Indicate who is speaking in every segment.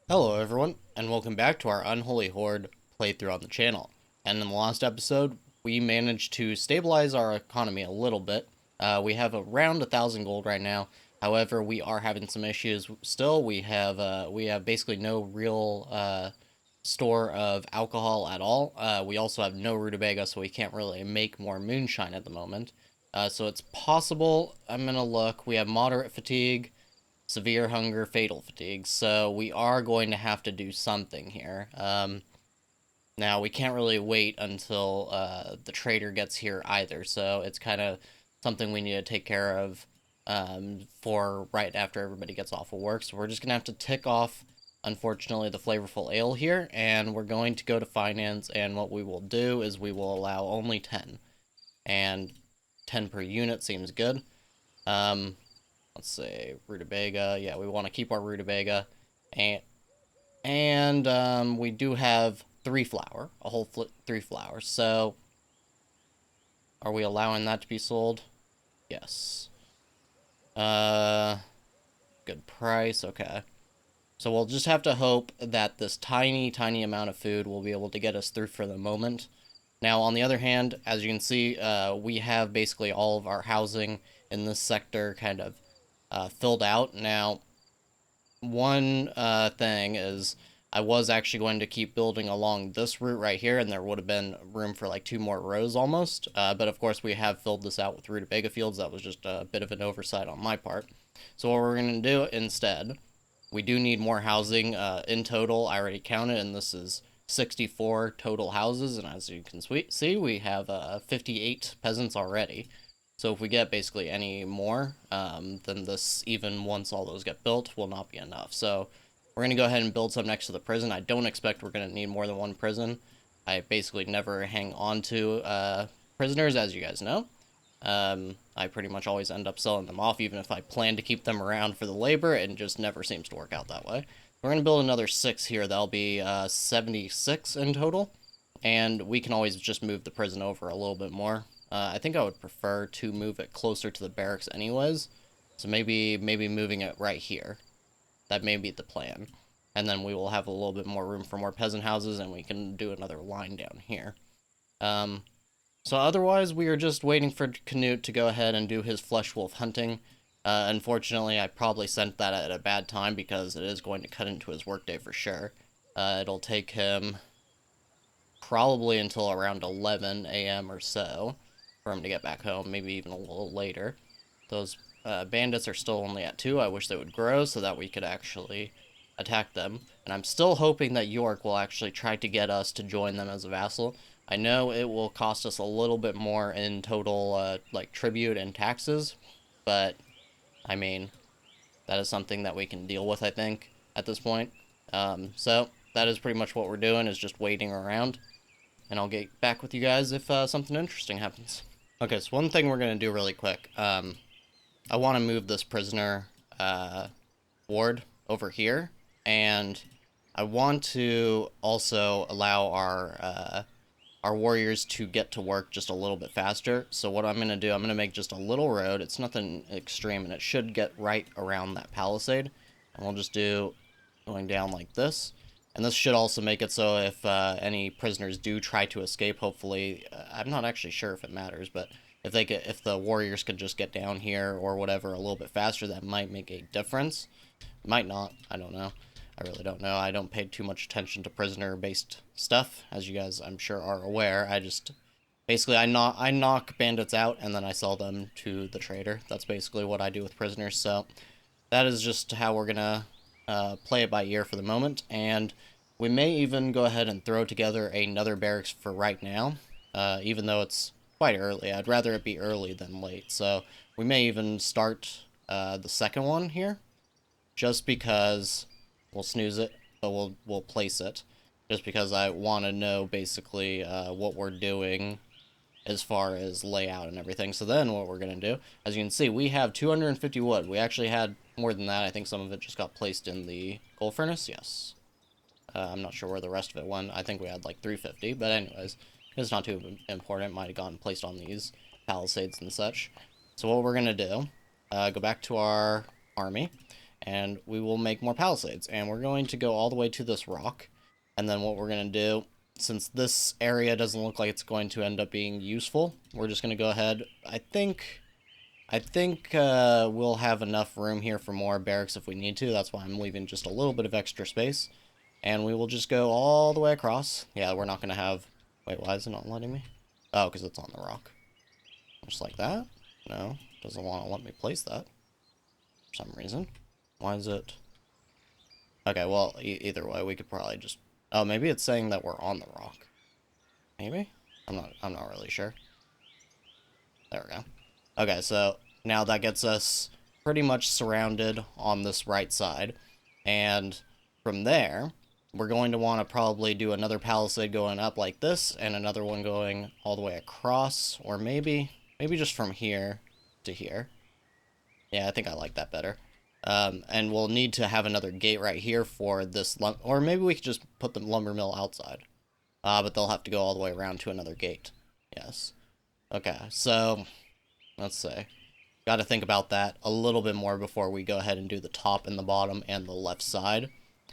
Speaker 1: Hello everyone, and welcome back to our Unholy Horde playthrough on the channel. And in the last episode, we managed to stabilize our economy a little bit. We have around 1,000 gold right now. However, we are having some issues still. We have basically no real store of alcohol at all. We also have no rutabaga, so we can't really make more moonshine at the moment. So it's possible. I'm gonna look. We have moderate fatigue, severe hunger, fatal fatigue. So we are going to have to do something here. Now we can't really wait until the trader gets here either. So it's kind of something we need to take care of for right after everybody gets off of work. So we're just gonna have to tick off, unfortunately, the flavorful ale here, and we're going to go to finance. And what we will do is we will allow only 10, and 10 per unit seems good. Um, let's say rutabaga. Yeah, we want to keep our rutabaga, and we do have 3 flour, a whole 3 flowers. So, are we allowing that to be sold? Yes. Uh, Good price. Okay. So we'll just have to hope that this tiny, tiny amount of food will be able to get us through for the moment. Now, on the other hand, as you can see, we have basically all of our housing in this sector kind of filled out. Now, one thing is I was actually going to keep building along this route right here, and there would have been room for like 2 more rows almost. But of course, we have filled this out with rutabaga fields. That was just a bit of an oversight on my part. So what we're going to do instead, we do need more housing in total. I already counted, and this is 64 total houses. And as you can see, we have 58 peasants already. So if we get basically any more, then this, even once all those get built, will not be enough. So we're going to go ahead and build some next to the prison. I don't expect we're going to need more than one prison. I basically never hang on to prisoners, as you guys know. I pretty much always end up selling them off, even if I plan to keep them around for the labor. It just never seems to work out that way. We're going to build another 6 here. That'll be 76 in total. And we can always just move the prison over a little bit more. I think I would prefer to move it closer to the barracks anyways. So maybe moving it right here. That may be the plan. And then we will have a little bit more room for more peasant houses, and we can do another line down here. Um, so otherwise, we are just waiting for Canute to go ahead and do his flesh wolf hunting. Unfortunately, I probably sent that at a bad time because it is going to cut into his workday for sure. It'll take him probably until around 11 a.m. or so for him to get back home, maybe even a little later. Those bandits are still only at 2. I wish they would grow so that we could actually attack them. And I'm still hoping that York will actually try to get us to join them as a vassal. I know it will cost us a little bit more in total, like tribute and taxes, but I mean, that is something that we can deal with, I think, at this point. So that is pretty much what we're doing, is just waiting around, and I'll get back with you guys if something interesting happens. Okay, so one thing we're gonna do really quick. I want to move this prisoner ward over here, and I want to also allow our warriors to get to work just a little bit faster. So what I'm going to do, I'm going to make just a little road. It's nothing extreme, and it should get right around that palisade. And we'll just do going down like this. And this should also make it so if any prisoners do try to escape, hopefully, I'm not actually sure if it matters, but if the warriors could just get down here or whatever a little bit faster, that might make a difference. Might not. I don't know. I really don't know. I don't pay too much attention to prisoner-based stuff, as you guys, I'm sure, are aware. I just basically I knock bandits out and then I sell them to the trader. That's basically what I do with prisoners. So that is just how we're gonna play it by ear for the moment, and we may even go ahead and throw together another barracks for right now, even though it's quite early. I'd rather it be early than late. So we may even start the second one here, just because we'll snooze it, but we'll place it, just because I want to know basically what we're doing as far as layout and everything. So then what we're going to do, as you can see, we have 250 wood. We actually had more than that. I think some of it just got placed in the gold furnace. Yes. I'm not sure where the rest of it went. I think we had like 350, but anyways, it's not too important. It might have gotten placed on these palisades and such. So what we're going to do, go back to our army, and we will make more palisades. And we're going to go all the way to this rock, and then what we're going to do, since this area doesn't look like it's going to end up being useful, we're just going to go ahead. I think we'll have enough room here for more barracks if we need to. That's why I'm leaving just a little bit of extra space. And we will just go all the way across. Yeah, we're not going to have... Wait, why is it not letting me? Oh, because it's on the rock. Just like that? No, doesn't want to let me place that. For some reason. Why is it... Okay, well, either way, we could probably just... Oh, maybe it's saying that we're on the rock. Maybe? I'm not really sure. There we go. Okay, so now that gets us pretty much surrounded on this right side. And from there, we're going to want to probably do another palisade going up like this, and another one going all the way across, or maybe just from here to here. Yeah, I think I like that better. And we'll need to have another gate right here for this, or maybe we could just put the lumber mill outside. But they'll have to go all the way around to another gate. Yes. Okay, so... Let's say. Got to think about that a little bit more before we go ahead and do the top and the bottom and the left side.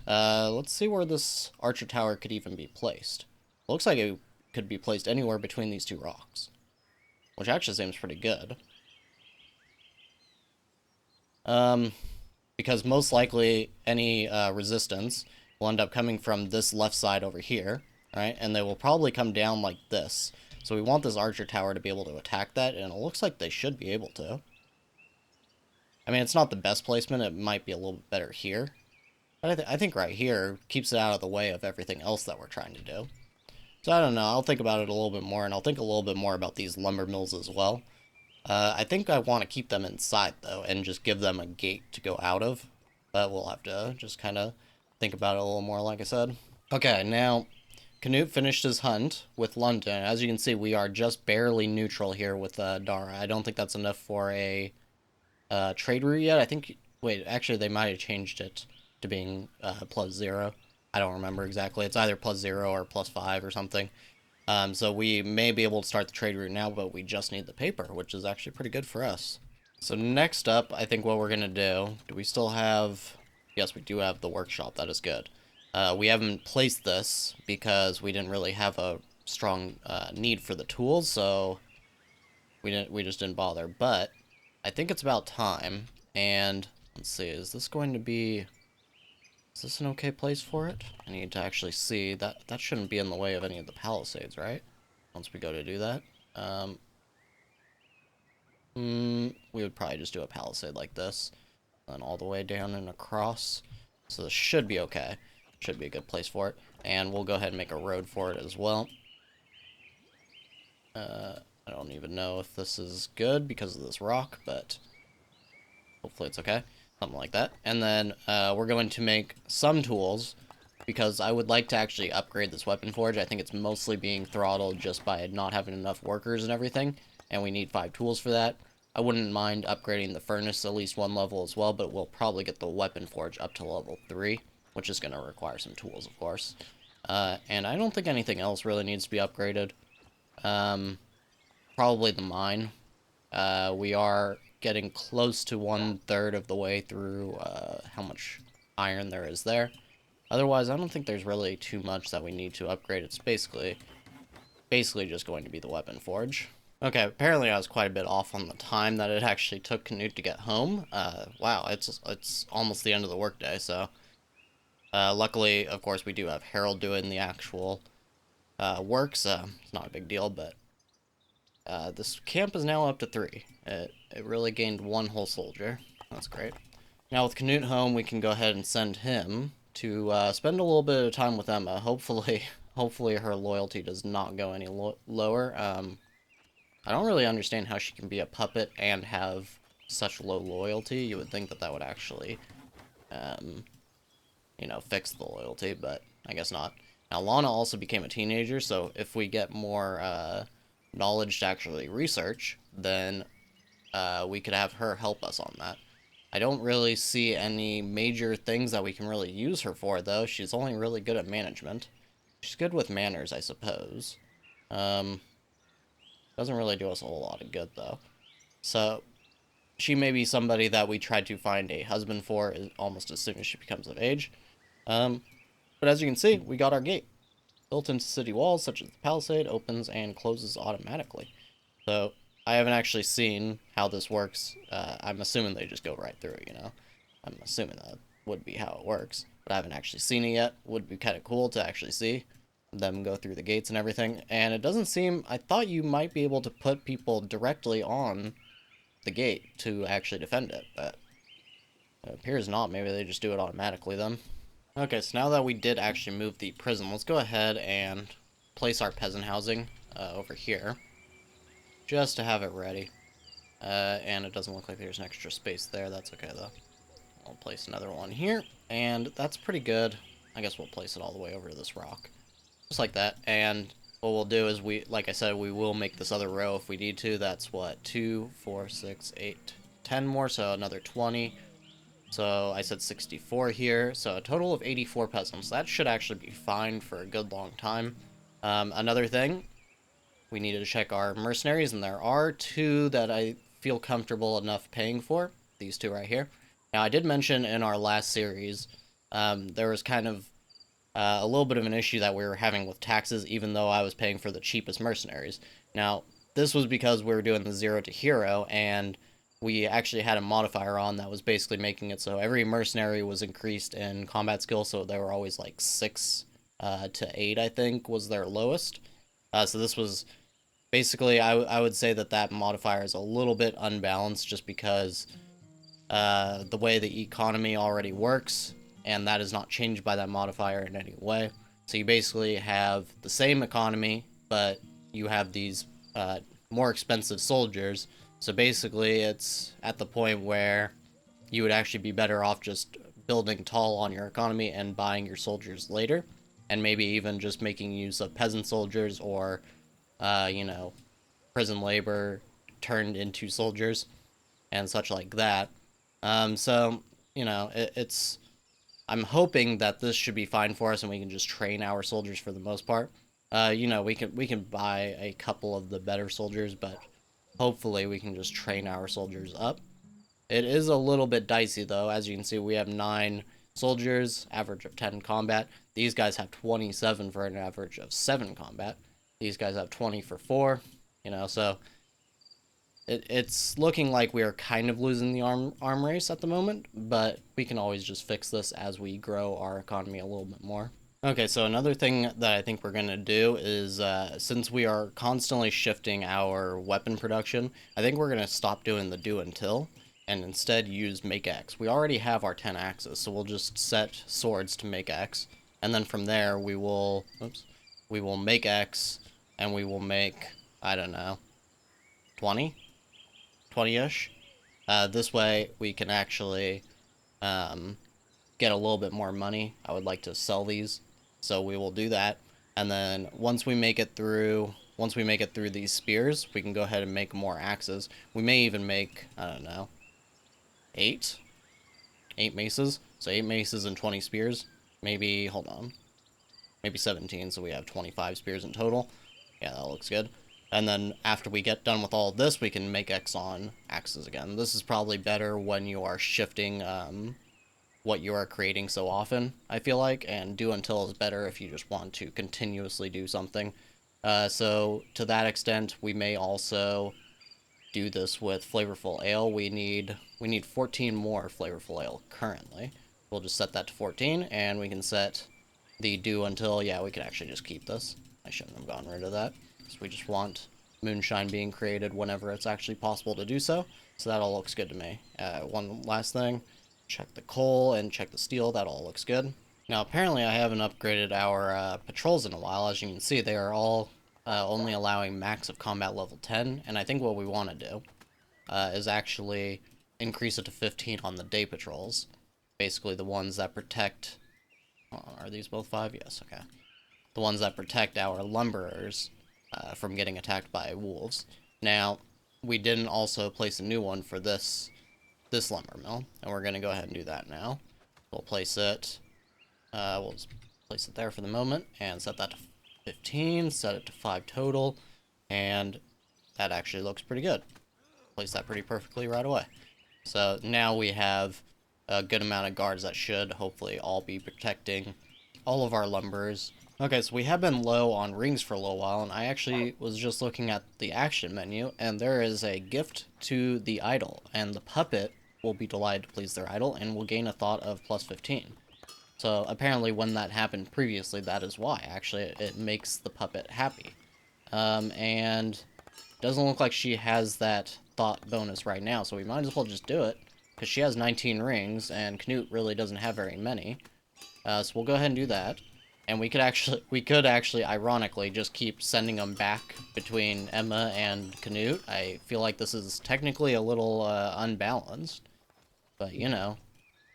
Speaker 1: Let's see where this archer tower could even be placed. Looks like it could be placed anywhere between these two rocks, which actually seems pretty good. Because most likely any resistance will end up coming from this left side over here, right? And they will probably come down like this. So we want this archer tower to be able to attack that, and it looks like they should be able to. I mean, it's not the best placement. It might be a little bit better here. But I think right here keeps it out of the way of everything else that we're trying to do. So I don't know. I'll think about it a little bit more, and I'll think a little bit more about these lumber mills as well. I think I want to keep them inside, though, and just give them a gate to go out of. But we'll have to just kind of think about it a little more, like I said. Okay, now... Canute finished his hunt with London. As you can see, we are just barely neutral here with Dara. I don't think that's enough for a trade route yet. I think... Wait, actually, they might have changed it to being +0. I don't remember exactly. It's either +0 or +5 or something. So we may be able to start the trade route now, but we just need the paper, which is actually pretty good for us. So next up, I think what we're going to do we still have... Yes, we do have the workshop. That is good. We haven't placed this because we didn't really have a strong need for the tools, so we just didn't bother. But I think it's about time. And let's see, is this an okay place for it? I need to actually see that shouldn't be in the way of any of the palisades, right? Once we go to do that, we would probably just do a palisade like this, and all the way down and across. So this should be okay. Should be a good place for it. And we'll go ahead and make a road for it as well. I don't even know if this is good because of this rock, but hopefully it's okay. Something like that. And then we're going to make some tools because I would like to actually upgrade this weapon forge. I think it's mostly being throttled just by not having enough workers and everything. And we need 5 tools for that. I wouldn't mind upgrading the furnace at least 1 level as well, but we'll probably get the weapon forge up to level 3. Which is going to require some tools, of course. And I don't think anything else really needs to be upgraded. Probably the mine. We are getting close to 1/3 of the way through how much iron there is there. Otherwise, I don't think there's really too much that we need to upgrade. It's basically just going to be the weapon forge. Okay, apparently I was quite a bit off on the time that it actually took Canute to get home. Wow, it's almost the end of the workday, so... luckily, of course, we do have Harold doing the actual work, so it's not a big deal, but this camp is now up to 3. It really gained 1 whole soldier. That's great. Now, with Canute home, we can go ahead and send him to spend a little bit of time with Emma. Hopefully her loyalty does not go any lower. I don't really understand how she can be a puppet and have such low loyalty. You would think that that would actually... you know, fix the loyalty, but I guess not. Now, Lana also became a teenager, so if we get more knowledge to actually research, then we could have her help us on that. I don't really see any major things that we can really use her for, though. She's only really good at management. She's good with manners, I suppose. Doesn't really do us a whole lot of good, though. So, she may be somebody that we try to find a husband for almost as soon as she becomes of age. But as you can see, we got our gate. Built into city walls, such as the palisade, opens and closes automatically. So, I haven't actually seen how this works. I'm assuming they just go right through, you know? I'm assuming that would be how it works. But I haven't actually seen it yet. Would be kind of cool to actually see them go through the gates and everything. And it doesn't seem... I thought you might be able to put people directly on the gate to actually defend it, but it appears not. Maybe they just do it automatically then. Okay, so now that we did actually move the prison, let's go ahead and place our peasant housing over here, just to have it ready. And it doesn't look like there's an extra space there. That's okay, though. I'll place another one here, and that's pretty good. I guess we'll place it all the way over to this rock. Just like that, and what we'll do is, like I said, we will make this other row if we need to. That's what, 2, 4, 6, 8, 10 more, so another 20. So I said 64 here, so a total of 84 peasants. That should actually be fine for a good long time. Another thing, we needed to check our mercenaries, and there are 2 that I feel comfortable enough paying for. These 2 right here. Now, I did mention in our last series, there was kind of a little bit of an issue that we were having with taxes, even though I was paying for the cheapest mercenaries. Now, this was because we were doing the 0 to hero, and we actually had a modifier on that was basically making it so every mercenary was increased in combat skill, so they were always like 6 to 8, I think, was their lowest. So this was basically, I would say that modifier is a little bit unbalanced just because the way the economy already works, and that is not changed by that modifier in any way. So you basically have the same economy, but you have these more expensive soldiers. So basically, it's at the point where you would actually be better off just building tall on your economy and buying your soldiers later, and maybe even just making use of peasant soldiers or, you know, prison labor turned into soldiers and such like that. So, you know, it's... I'm hoping that this should be fine for us and we can just train our soldiers for the most part. You know, we can buy a couple of the better soldiers, but hopefully we can just train our soldiers up. It is a little bit dicey, though. As you can see, we have 9 soldiers, average of 10 combat. These guys have 27 for an average of 7 combat. These guys have 20 for 4, you know, so it's looking like we are kind of losing the arm race at the moment, but we can always just fix this as we grow our economy a little bit more. Okay, so another thing that I think we're going to do is, since we are constantly shifting our weapon production, I think we're going to stop doing the do until, and instead use make X. We already have our 10 axes, so we'll just set swords to make X, and then from there we will, we will make X, and we will make, I don't know, 20? 20-ish. This way we can actually get a little bit more money. I would like to sell these, so we will do that. And then once we make it through these spears, we can go ahead and make more axes. We may even make, I don't know, 8 maces. So 8 maces and 20 spears. Maybe, hold on, maybe 17, so we have 25 spears in total. Yeah, that looks good. And then after we get done with all of this, we can make X on axes again. This is probably better when you are shifting what you are creating so often, I feel like, and do until is better if you just want to continuously do something. So to that extent, we may also do this with flavorful ale. We need 14 more flavorful ale currently. We'll just set that to 14, and we can set the do until. Yeah, we could actually just keep this. I shouldn't have gotten rid of that. So we just want moonshine being created whenever it's actually possible to do so. So that all looks good to me. One last thing, check the coal and check the steel. That all looks good. Now apparently I haven't upgraded our patrols in a while. As you can see, they are all only allowing max of combat level 10. And I think what we want to do is actually increase it to 15 on the day patrols. Basically the ones that protect... are these both 5? Yes, okay. The ones that protect our lumberers from getting attacked by wolves. Now, we didn't also place a new one for this lumber mill, and we're going to go ahead and do that now. We'll place it, we'll just place it there for the moment, and set that to 15, set it to 5 total, and that actually looks pretty good. place that pretty perfectly right away. So now we have a good amount of guards that should hopefully all be protecting all of our lumberers. Okay, so we have been low on rings for a little while, and I actually was just looking at the action menu, and there is a gift to the idol, and the puppet will be delighted to please their idol, and will gain a thought of plus 15. So apparently when that happened previously, that is why. Actually, it makes the puppet happy. And doesn't look like she has that thought bonus right now, so we might as well just do it, because she has 19 rings, and Knut really doesn't have very many. So we'll go ahead and do that. And we could actually, ironically, just keep sending them back between Emma and Knut. I feel like this is technically a little unbalanced, but you know,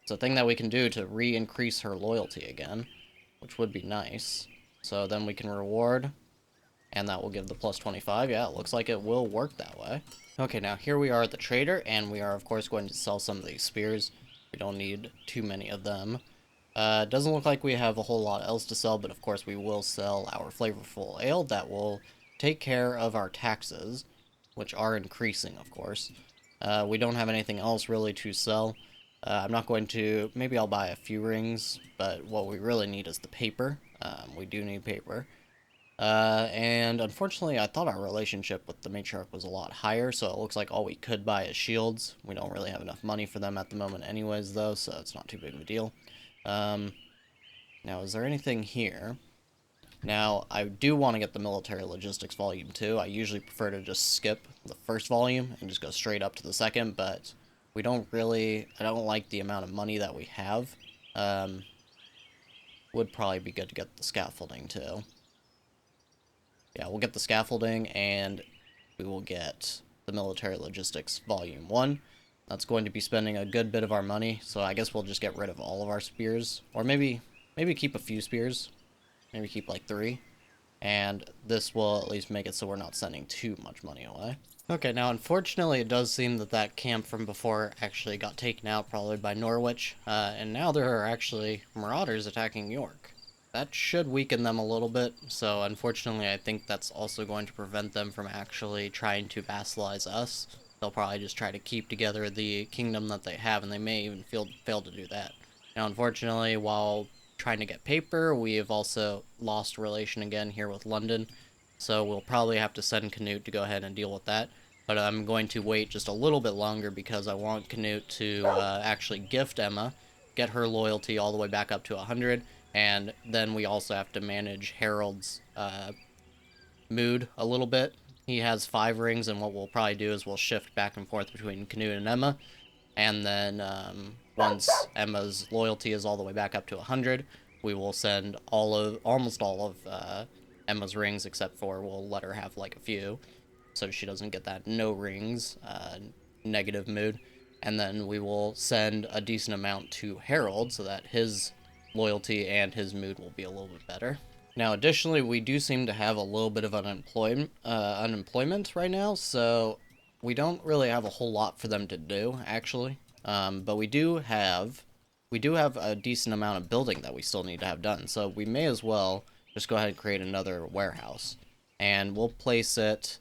Speaker 1: it's a thing that we can do to re-increase her loyalty again, which would be nice. So then we can reward, and that will give the plus 25. Yeah, it looks like it will work that way. Okay, now here we are at the trader, and we are of course going to sell some of these spears. We don't need too many of them. Doesn't look like we have a whole lot else to sell, but of course we will sell our flavorful ale that will take care of our taxes, which are increasing, of course. We don't have anything else really to sell. I'm not going to... Maybe I'll buy a few rings, but what we really need is the paper. We do need paper. And unfortunately, I thought our relationship with the matriarch was a lot higher, so it looks like all we could buy is shields. We don't really have enough money for them at the moment anyways, though, so it's not too big of a deal. Now, is there anything here? Now, I do want to get the military logistics volume 2. I usually prefer to just skip the first volume and just go straight up to the second, but we don't really... I don't like the amount of money that we have. Would probably be good to get the scaffolding, too. Yeah, we'll get the scaffolding, and we will get the military logistics volume 1. That's going to be spending a good bit of our money, so I guess we'll just get rid of all of our spears. Or maybe keep a few spears. Maybe keep like 3. And this will at least make it so we're not sending too much money away. Okay, now unfortunately it does seem that that camp from before actually got taken out, probably by Norwich. And now there are actually marauders attacking York. That should weaken them a little bit, so unfortunately I think that's also going to prevent them from actually trying to vassalize us. They'll probably just try to keep together the kingdom that they have, and they may even fail to do that. Now, unfortunately, while trying to get paper, we have also lost relation again here with London, so we'll probably have to send Canute to go ahead and deal with that. But I'm going to wait just a little bit longer because I want Canute to actually gift Emma, get her loyalty all the way back up to 100, and then we also have to manage Harold's mood a little bit. He has 5 rings, and what we'll probably do is we'll shift back and forth between Canute and Emma, and then once Emma's loyalty is all the way back up to 100, we will send almost all of Emma's rings, except for we'll let her have like a few, so she doesn't get that no rings negative mood. And then we will send a decent amount to Harold so that his loyalty and his mood will be a little bit better. Now, additionally, we do seem to have a little bit of unemployment right now, so we don't really have a whole lot for them to do, actually. But we do have a decent amount of building that we still need to have done, so we may as well just go ahead and create another warehouse. And we'll place it...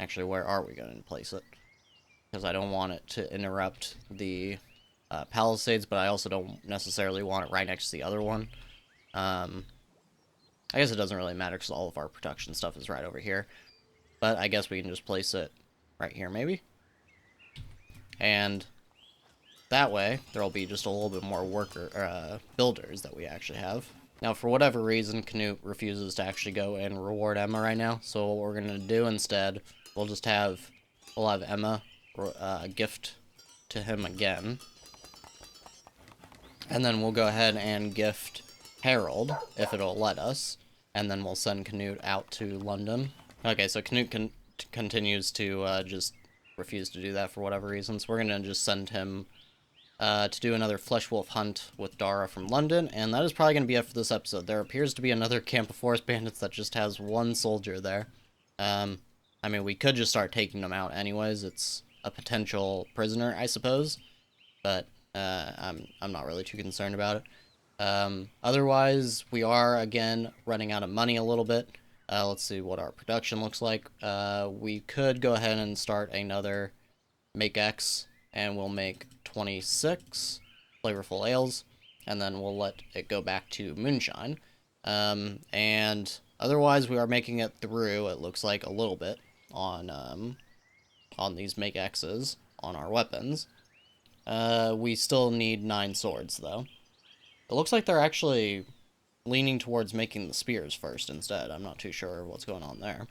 Speaker 1: Actually, where are we going to place it? Because I don't want it to interrupt the Palisades, but I also don't necessarily want it right next to the other one. I guess it doesn't really matter because all of our production stuff is right over here. But I guess we can just place it right here, maybe. And that way, there'll be just a little bit more builders that we actually have. Now, for whatever reason, Canute refuses to actually go and reward Emma right now. So what we're going to do instead, we'll have Emma gift to him again. And then we'll go ahead and gift Harold, if it'll let us. And then we'll send Canute out to London. Okay, so Canute continues to just refuse to do that for whatever reason. So we're going to just send him to do another Flesh Wolf hunt with Dara from London. And that is probably going to be it for this episode. There appears to be another camp of forest bandits that just has 1 soldier there. I mean, we could just start taking them out anyways. It's a potential prisoner, I suppose. But I'm not really too concerned about it. Otherwise, we are, again, running out of money a little bit. Let's see what our production looks like. We could go ahead and start another make X, and we'll make 26 flavorful ales, and then we'll let it go back to moonshine. And otherwise, we are making it through, it looks like, a little bit on these make X's on our weapons. We still need 9 swords, though. It looks like they're actually leaning towards making the spears first instead. I'm not too sure what's going on there.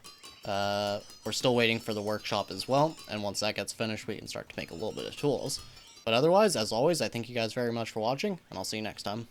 Speaker 1: We're still waiting for the workshop as well, and once that gets finished, we can start to make a little bit of tools. But otherwise, as always, I thank you guys very much for watching, and I'll see you next time.